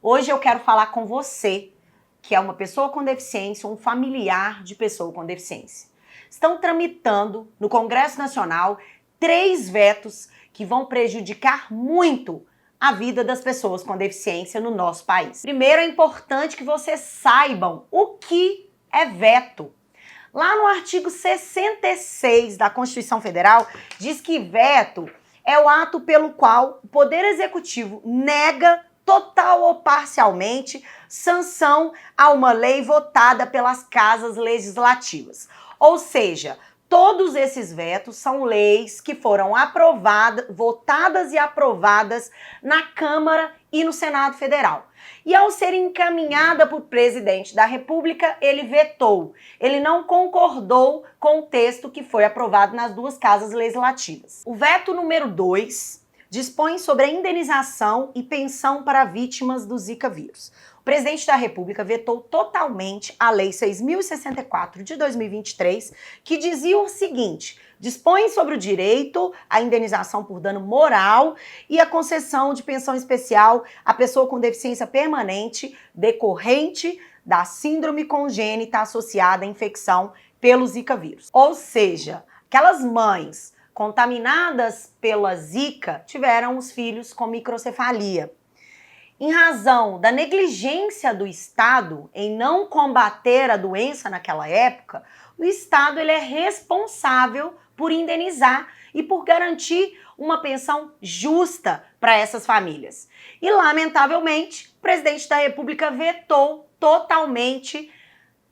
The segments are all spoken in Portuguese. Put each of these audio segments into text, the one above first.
Hoje eu quero falar com você, que é uma pessoa com deficiência, um familiar de pessoa com deficiência. Estão tramitando no Congresso Nacional 3 vetos que vão prejudicar muito a vida das pessoas com deficiência no nosso país. Primeiro, é importante que vocês saibam o que é veto. Lá no artigo 66 da Constituição Federal, diz que veto é o ato pelo qual o Poder Executivo nega total ou parcialmente sanção a uma lei votada pelas casas legislativas. Ou seja, todos esses vetos são leis que foram votadas e aprovadas na Câmara e no Senado Federal. E ao ser encaminhada para o presidente da República, ele vetou. Ele não concordou com o texto que foi aprovado nas 2 casas legislativas. O veto número 2 dispõe sobre a indenização e pensão para vítimas do Zika vírus. O presidente da República vetou totalmente a Lei 6.064 de 2023, que dizia o seguinte: dispõe sobre o direito à indenização por dano moral e a concessão de pensão especial à pessoa com deficiência permanente decorrente da síndrome congênita associada à infecção pelo Zika vírus. Ou seja, aquelas mães contaminadas pela Zika tiveram os filhos com microcefalia. Em razão da negligência do Estado em não combater a doença naquela época, o Estado ele é responsável por indenizar e por garantir uma pensão justa para essas famílias. E, lamentavelmente, o presidente da República vetou totalmente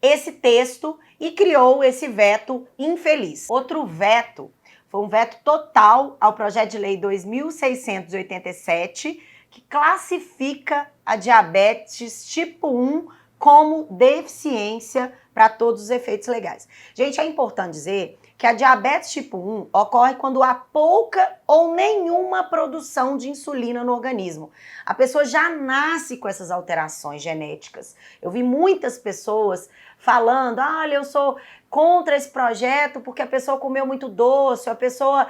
esse texto e criou esse veto infeliz. Outro veto foi um veto total ao projeto de lei 2.687, que classifica a diabetes tipo 1 como deficiência para todos os efeitos legais. Gente, é importante dizer que a diabetes tipo 1 ocorre quando há pouca ou nenhuma produção de insulina no organismo. A pessoa já nasce com essas alterações genéticas. Eu vi muitas pessoas falando: olha, eu sou contra esse projeto porque a pessoa comeu muito doce, a pessoa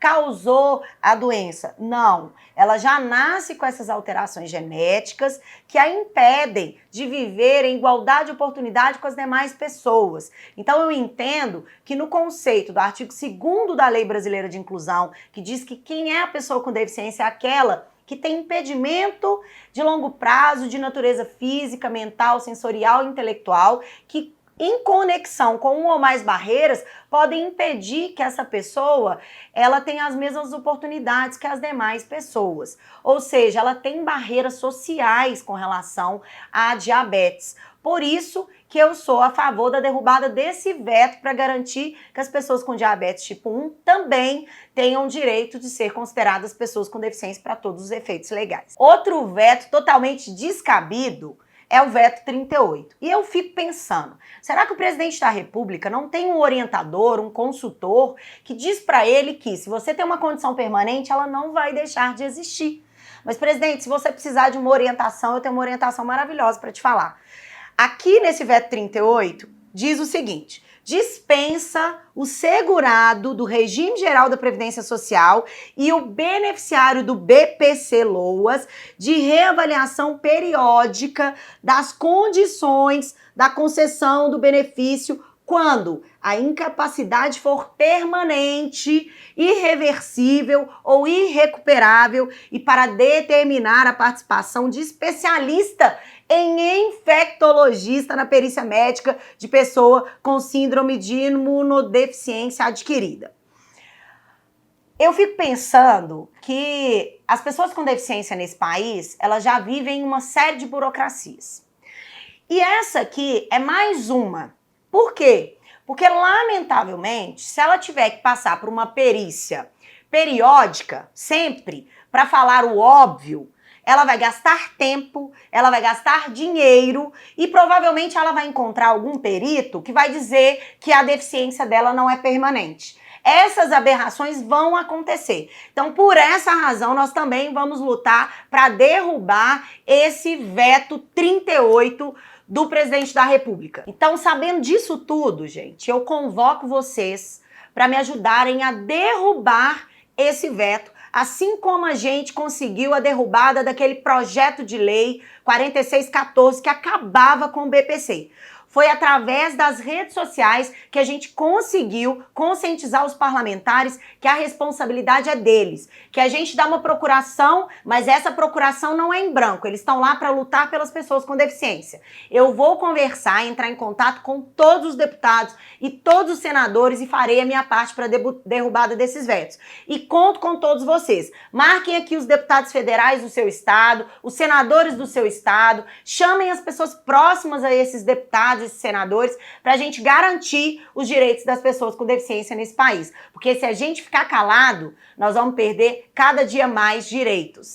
causou a doença. Não, ela já nasce com essas alterações genéticas que a impedem de viver em igualdade de oportunidade com as demais pessoas. Então eu entendo que no conceito do artigo 2º da Lei Brasileira de Inclusão, que diz que quem é a pessoa com deficiência é aquela que tem impedimento de longo prazo de natureza física, mental, sensorial e intelectual, que em conexão com uma ou mais barreiras, podem impedir que essa pessoa ela tenha as mesmas oportunidades que as demais pessoas. Ou seja, ela tem barreiras sociais com relação à diabetes. Por isso que eu sou a favor da derrubada desse veto para garantir que as pessoas com diabetes tipo 1 também tenham direito de ser consideradas pessoas com deficiência para todos os efeitos legais. Outro veto totalmente descabido é o veto 38. E eu fico pensando, será que o presidente da República não tem um orientador, um consultor, que diz para ele que se você tem uma condição permanente, ela não vai deixar de existir? Mas, presidente, se você precisar de uma orientação, eu tenho uma orientação maravilhosa para te falar. Aqui nesse veto 38, diz o seguinte: dispensa o segurado do Regime Geral da Previdência Social e o beneficiário do BPC-Loas de reavaliação periódica das condições da concessão do benefício quando a incapacidade for permanente, irreversível ou irrecuperável e para determinar a participação de especialista em infectologista na perícia médica de pessoa com síndrome de imunodeficiência adquirida. Eu fico pensando que as pessoas com deficiência nesse país, elas já vivem uma série de burocracias. E essa aqui é mais uma. Por quê? Porque, lamentavelmente, se ela tiver que passar por uma perícia periódica, sempre, para falar o óbvio, ela vai gastar tempo, ela vai gastar dinheiro e provavelmente ela vai encontrar algum perito que vai dizer que a deficiência dela não é permanente. Essas aberrações vão acontecer. Então, por essa razão, nós também vamos lutar para derrubar esse veto 38 do presidente da República. Então, sabendo disso tudo, gente, eu convoco vocês para me ajudarem a derrubar esse veto, assim como a gente conseguiu a derrubada daquele projeto de lei 4614 que acabava com o BPC. Foi através das redes sociais que a gente conseguiu conscientizar os parlamentares que a responsabilidade é deles, que a gente dá uma procuração, mas essa procuração não é em branco, eles estão lá para lutar pelas pessoas com deficiência. Eu vou conversar, entrar em contato com todos os deputados e todos os senadores e farei a minha parte para a derrubada desses vetos. E conto com todos vocês. Marquem aqui os deputados federais do seu estado, os senadores do seu estado, chamem as pessoas próximas a esses deputados, esses senadores, para a gente garantir os direitos das pessoas com deficiência nesse país. Porque se a gente ficar calado, nós vamos perder cada dia mais direitos.